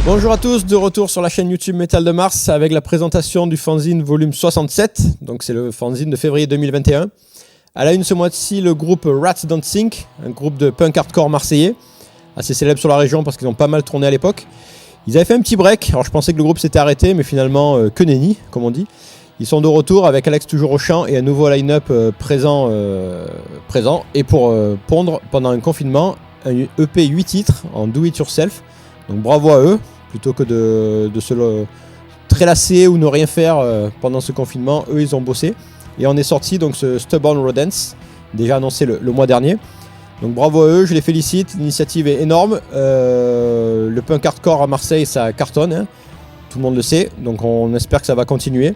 Bonjour à tous, de retour sur la chaîne YouTube Métal de Mars avec la présentation du fanzine volume 67, donc c'est le fanzine de février 2021. À la une ce mois-ci, le groupe Rats Don't Sink, un groupe de punk hardcore marseillais, assez célèbre sur la région parce qu'ils ont pas mal tourné à l'époque. Ils avaient fait un petit break, alors je pensais que le groupe s'était arrêté, mais finalement que nenni, comme on dit. Ils sont de retour avec Alex toujours au chant et un nouveau line-up présent et pour pondre pendant un confinement, un EP 8 titres en do it yourself. Donc bravo à eux, plutôt que de se prélasser ou ne rien faire pendant ce confinement, eux ils ont bossé. Et on est sorti donc ce Stubborn Rodents, déjà annoncé le mois dernier. Donc bravo à eux, je les félicite, l'initiative est énorme. Le punk hardcore à Marseille ça cartonne, hein. Tout le monde le sait, donc on espère que ça va continuer.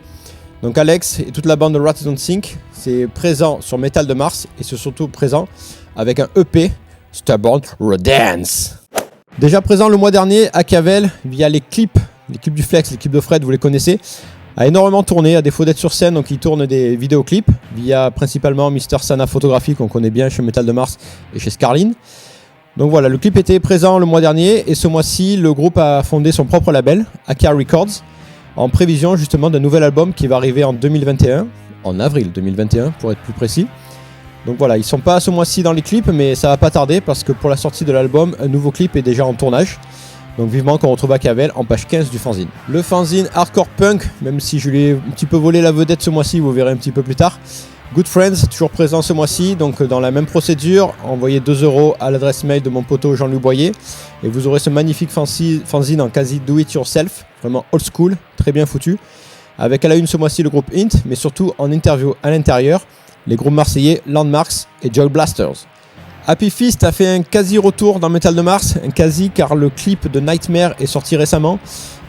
Donc Alex et toute la bande de Rats Don't Sink, c'est présent sur Metal de Mars et c'est surtout présent avec un EP Stubborn Rodents. Déjà présent le mois dernier à Cavel via les clips du Flex, les clips de Fred, vous les connaissez, a énormément tourné à défaut d'être sur scène, donc il tourne des vidéoclips via principalement Mister Sana Photography qu'on connaît bien chez Metal de Mars et chez Scarline. Donc voilà, le clip était présent le mois dernier et ce mois-ci le groupe a fondé son propre label, Aka Records, en prévision justement d'un nouvel album qui va arriver en 2021, en avril 2021 pour être plus précis. Donc voilà, ils sont pas ce mois-ci dans les clips, mais ça va pas tarder parce que pour la sortie de l'album, un nouveau clip est déjà en tournage. Donc vivement qu'on retrouve à Cavel en page 15 du fanzine. Le fanzine hardcore punk, même si je lui ai un petit peu volé la vedette ce mois-ci, vous verrez un petit peu plus tard. Good Friends, toujours présent ce mois-ci, donc dans la même procédure, envoyez 2 € à l'adresse mail de mon poteau Jean-Louis Boyer et vous aurez ce magnifique fanzine en quasi do it yourself, vraiment old school, très bien foutu. Avec à la une ce mois-ci le groupe Int, mais surtout en interview à l'intérieur, les groupes marseillais Landmarks et Joy Blasters. Happy Fist a fait un quasi-retour dans Metal de Mars, un quasi car le clip de Nightmare est sorti récemment,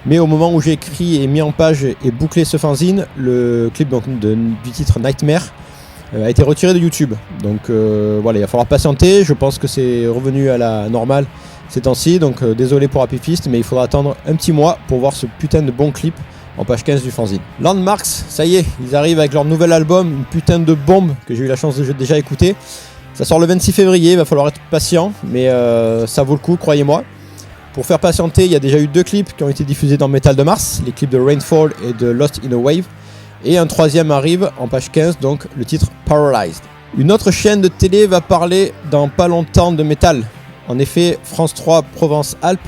mais au moment où j'ai écrit et mis en page et bouclé ce fanzine, le clip donc, du titre Nightmare a été retiré de YouTube. Donc voilà, il va falloir patienter, je pense que c'est revenu à la normale ces temps-ci, donc désolé pour Happy Fist, mais il faudra attendre un petit mois pour voir ce putain de bon clip en page 15 du fanzine. Landmarks, ça y est, ils arrivent avec leur nouvel album, une putain de bombe que j'ai eu la chance de déjà écouter. Ça sort le 26 février, il va falloir être patient, mais ça vaut le coup, croyez-moi. Pour faire patienter, il y a déjà eu 2 clips qui ont été diffusés dans Metal de Mars, les clips de Rainfall et de Lost in a Wave, et un troisième arrive en page 15, donc le titre Paralyzed. Une autre chaîne de télé va parler dans pas longtemps de métal. En effet, France 3 Provence-Alpes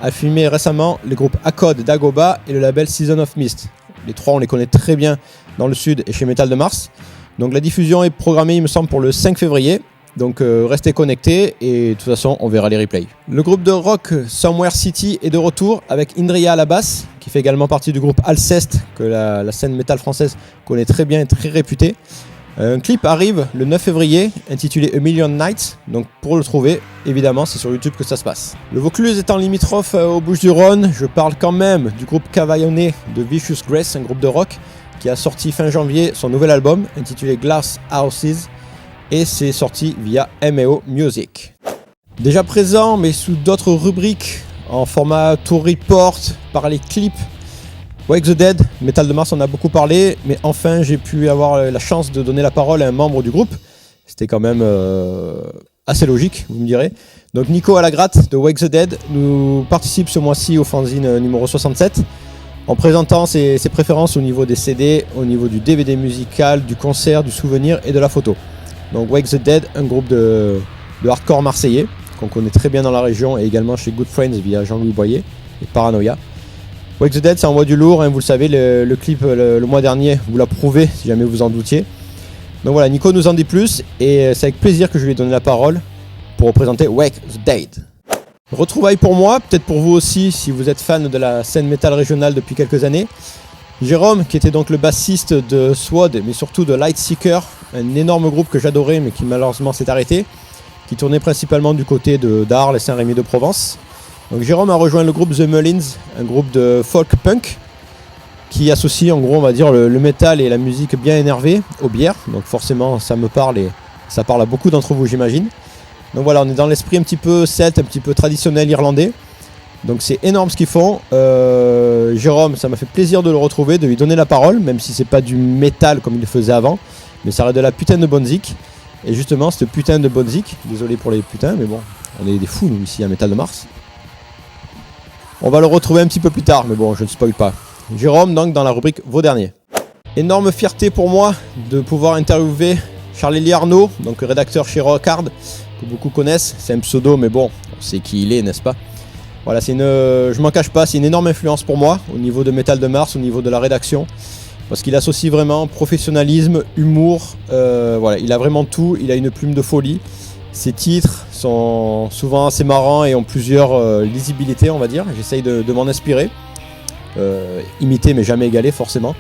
a filmé récemment les groupes Akkad d'Agoba et le label Season of Mist. Les trois, on les connaît très bien dans le sud et chez Metal de Mars. Donc la diffusion est programmée, il me semble, pour le 5 février. Donc restez connectés et de toute façon, on verra les replays. Le groupe de rock Somewhere City est de retour avec Indria à la basse, qui fait également partie du groupe Alceste, que la scène métal française connaît très bien et très réputée. Un clip arrive le 9 février, intitulé A Million Nights, donc pour le trouver, évidemment, c'est sur YouTube que ça se passe. Le Vaucluse étant limitrophe aux Bouches-du-Rhône, je parle quand même du groupe Cavaillonné de Vicious Grace, un groupe de rock, qui a sorti fin janvier son nouvel album, intitulé Glass Houses, et c'est sorti via M&O Music. Déjà présent, mais sous d'autres rubriques, en format Tour Report, par les clips, Wake the Dead, Metal de Mars en a beaucoup parlé, mais enfin j'ai pu avoir la chance de donner la parole à un membre du groupe. C'était quand même assez logique, vous me direz. Donc Nico à la gratte de Wake the Dead nous participe ce mois-ci au fanzine numéro 67, en présentant ses préférences au niveau des CD, au niveau du DVD musical, du concert, du souvenir et de la photo. Donc Wake the Dead, un groupe de hardcore marseillais, qu'on connaît très bien dans la région et également chez Good Friends via Jean-Louis Boyer et Paranoia. Wake the Dead, ça envoie du lourd, hein, vous le savez, le clip le mois dernier vous l'a prouvé si jamais vous en doutiez. Donc voilà, Nico nous en dit plus et c'est avec plaisir que je lui ai donné la parole pour représenter Wake the Dead. Retrouvailles pour moi, peut-être pour vous aussi si vous êtes fan de la scène métal régionale depuis quelques années. Jérôme, qui était donc le bassiste de SWAD, mais surtout de Lightseeker, un énorme groupe que j'adorais mais qui malheureusement s'est arrêté, qui tournait principalement du côté d'Arles et Saint-Rémy de Provence. Donc Jérôme a rejoint le groupe The Mullins, un groupe de folk punk qui associe en gros on va dire le métal et la musique bien énervée aux bières. Donc forcément ça me parle et ça parle à beaucoup d'entre vous j'imagine. Donc voilà, on est dans l'esprit un petit peu celte, un petit peu traditionnel irlandais. Donc c'est énorme ce qu'ils font. Jérôme, ça m'a fait plaisir de le retrouver, de lui donner la parole, même si c'est pas du métal comme il le faisait avant, mais ça reste de la putain de bonne zik. Et justement, cette putain de bonne zik, désolé pour les putains, mais bon, on est des fous nous ici à Metal de Mars. On va le retrouver un petit peu plus tard, mais bon, je ne spoil pas. Jérôme, donc, dans la rubrique Vos derniers. Énorme fierté pour moi de pouvoir interviewer Charles-Élie Arnaud, donc rédacteur chez Rockard, que beaucoup connaissent. C'est un pseudo, mais bon, on sait qui il est, n'est-ce pas? Voilà, je m'en cache pas, c'est une énorme influence pour moi au niveau de Métal de Mars, au niveau de la rédaction. Parce qu'il associe vraiment professionnalisme, humour, voilà, il a vraiment tout, il a une plume de folie. Ses titres sont souvent assez marrants et ont plusieurs lisibilités, on va dire. J'essaye de m'en inspirer, imiter mais jamais égaler forcément.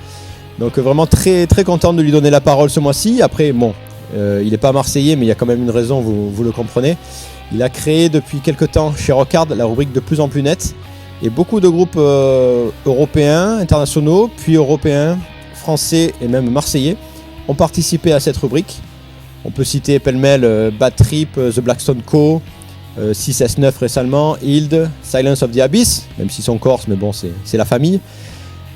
Donc vraiment très très content de lui donner la parole ce mois-ci. Après bon, il n'est pas marseillais mais il y a quand même une raison, vous le comprenez. Il a créé depuis quelques temps chez Rockard la rubrique De plus en plus net. Et beaucoup de groupes européens, internationaux, puis européens, français et même marseillais ont participé à cette rubrique. On peut citer pêle-mêle Bad Trip, The Blackstone Co, 6S9 récemment, Hild, Silence of the Abyss, même s'ils sont corses, mais bon, c'est la famille.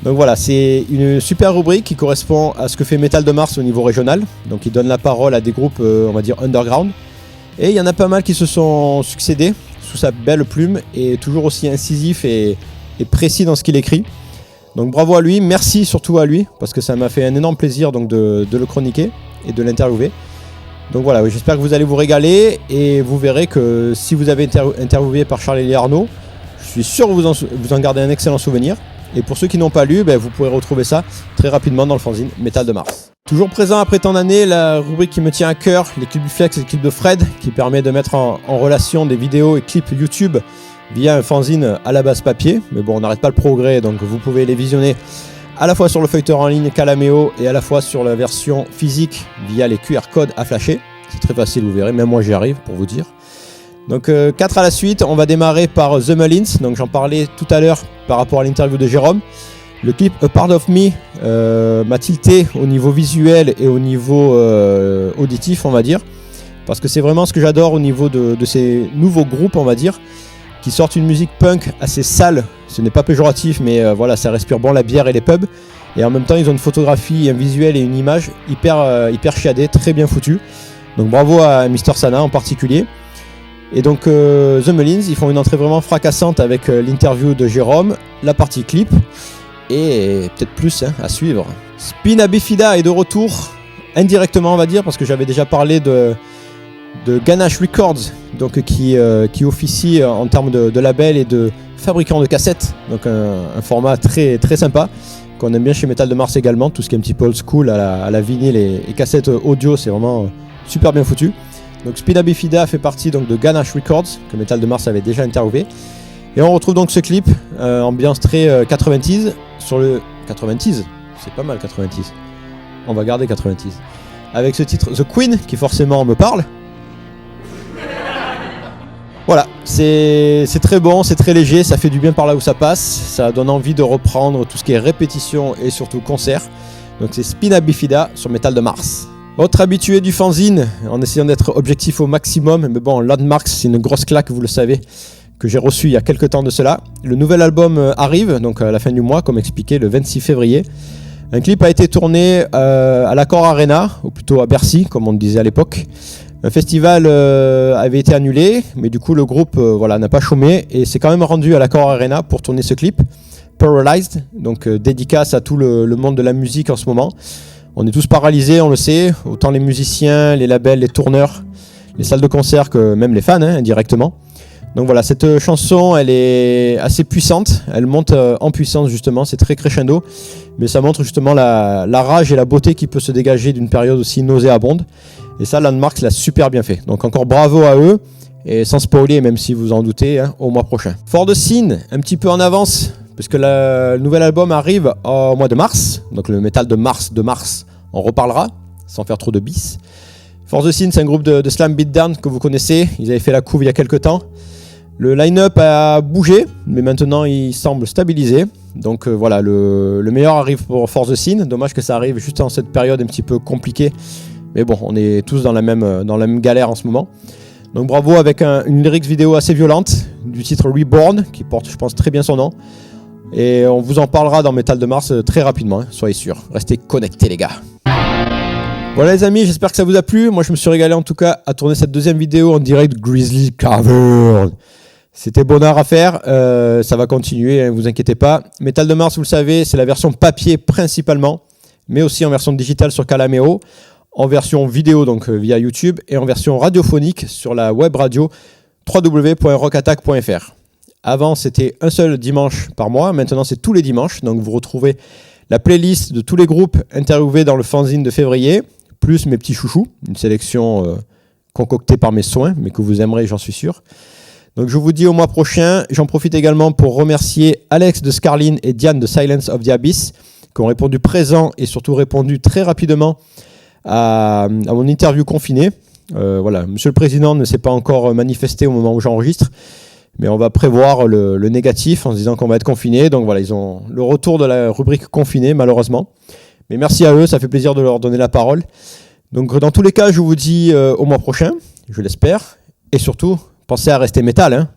Donc voilà, c'est une super rubrique qui correspond à ce que fait Métal de Mars au niveau régional. Donc il donne la parole à des groupes, on va dire, underground. Et il y en a pas mal qui se sont succédés sous sa belle plume et toujours aussi incisif et précis dans ce qu'il écrit. Donc bravo à lui, merci surtout à lui, parce que ça m'a fait un énorme plaisir donc, de le chroniquer et de l'interviewer. Donc voilà, j'espère que vous allez vous régaler et vous verrez que si vous avez été interviewé par Charles-Élie Arnaud, je suis sûr que vous en gardez un excellent souvenir. Et pour ceux qui n'ont pas lu, vous pourrez retrouver ça très rapidement dans le fanzine Métal de Mars. Toujours présent après tant d'années, la rubrique qui me tient à cœur, l'équipe du Flex et l'équipe de Fred, qui permet de mettre en relation des vidéos et clips YouTube via un fanzine à la base papier. Mais bon, on n'arrête pas le progrès, donc vous pouvez les visionner à la fois sur le feuilleteur en ligne Calameo et à la fois sur la version physique via les QR codes à flasher. C'est très facile, vous verrez, même moi j'y arrive pour vous dire. Donc 4 à la suite, on va démarrer par The Mullins, donc j'en parlais tout à l'heure par rapport à l'interview de Jérôme. Le clip A Part of Me m'a tilté au niveau visuel et au niveau auditif, on va dire, parce que c'est vraiment ce que j'adore au niveau de ces nouveaux groupes, on va dire, qui sortent une musique punk assez sale. Ce n'est pas péjoratif, mais voilà, ça respire bon la bière et les pubs. Et en même temps, ils ont une photographie, un visuel et une image hyper chiadée, très bien foutue. Donc bravo à Mr Sana en particulier. Et donc The Mullins, ils font une entrée vraiment fracassante avec l'interview de Jérôme, la partie clip et peut-être plus à suivre. Spina Bifida est de retour, indirectement on va dire, parce que j'avais déjà parlé de Ganache Records, donc qui officie en termes de label et de fabricant de cassettes, donc un format très, très sympa, qu'on aime bien chez Métal de Mars également, tout ce qui est un petit peu old school à la vinyle et cassettes audio, c'est vraiment super bien foutu. Donc Spina Bifida fait partie donc, de Ganache Records, que Métal de Mars avait déjà interviewé. Et on retrouve donc ce clip, ambiance très 90s, sur le 90s, c'est pas mal 90s, on va garder 90s, avec ce titre The Queen, qui forcément me parle. Voilà, c'est très bon, c'est très léger, ça fait du bien par là où ça passe, ça donne envie de reprendre tout ce qui est répétition et surtout concert. Donc c'est Spina Bifida sur Métal de Mars. Autre habitué du fanzine, en essayant d'être objectif au maximum, mais bon, Landmarks, c'est une grosse claque, vous le savez, que j'ai reçu il y a quelques temps de cela. Le nouvel album arrive, donc à la fin du mois, comme expliqué, le 26 février. Un clip a été tourné à l'Accor Arena, ou plutôt à Bercy, comme on disait à l'époque. Un festival avait été annulé, mais du coup le groupe n'a pas chômé et s'est quand même rendu à l'Accor Arena pour tourner ce clip, Paralyzed, donc dédicace à tout le monde de la musique en ce moment. On est tous paralysés, on le sait, autant les musiciens, les labels, les tourneurs, les salles de concert que même les fans, indirectement. Donc voilà, cette chanson, elle est assez puissante, elle monte en puissance justement, c'est très crescendo, mais ça montre justement la rage et la beauté qui peut se dégager d'une période aussi nauséabonde. Et ça, Landmarks l'a super bien fait. Donc encore bravo à eux, et sans spoiler, même si vous en doutez, au mois prochain. For the Scene, un petit peu en avance, puisque le nouvel album arrive au mois de mars, donc le Métal de Mars, on reparlera, sans faire trop de bis. For the Scene, c'est un groupe de slam beatdown que vous connaissez, ils avaient fait la couve il y a quelques temps. Le line-up a bougé, mais maintenant il semble stabilisé. Donc voilà, le meilleur arrive pour For the Scene. Dommage que ça arrive juste en cette période un petit peu compliquée. Mais bon, on est tous dans la même galère en ce moment. Donc bravo avec une lyrics vidéo assez violente du titre Reborn, qui porte je pense très bien son nom. Et on vous en parlera dans Métal de Mars très rapidement, soyez sûrs. Restez connectés les gars. Voilà les amis, j'espère que ça vous a plu. Moi je me suis régalé en tout cas à tourner cette deuxième vidéo en direct de Grizzly Cavern. C'était bonheur à faire, ça va continuer, ne vous inquiétez pas. Métal de Mars, vous le savez, c'est la version papier principalement, mais aussi en version digitale sur Calameo, en version vidéo donc via YouTube et en version radiophonique sur la web radio www.rockattack.fr. Avant, c'était un seul dimanche par mois, maintenant c'est tous les dimanches, donc vous retrouvez la playlist de tous les groupes interviewés dans le fanzine de février, plus mes petits chouchous, une sélection concoctée par mes soins, mais que vous aimerez, j'en suis sûr. Donc je vous dis au mois prochain. J'en profite également pour remercier Alex de Scarlin et Diane de Silence of the Abyss qui ont répondu présent et surtout répondu très rapidement à mon interview confinée. Voilà, Monsieur le Président ne s'est pas encore manifesté au moment où j'enregistre, mais on va prévoir le négatif en se disant qu'on va être confiné. Donc voilà, ils ont le retour de la rubrique confiné malheureusement. Mais merci à eux, ça fait plaisir de leur donner la parole. Donc dans tous les cas, je vous dis au mois prochain, je l'espère, et surtout pensez à rester métal, hein.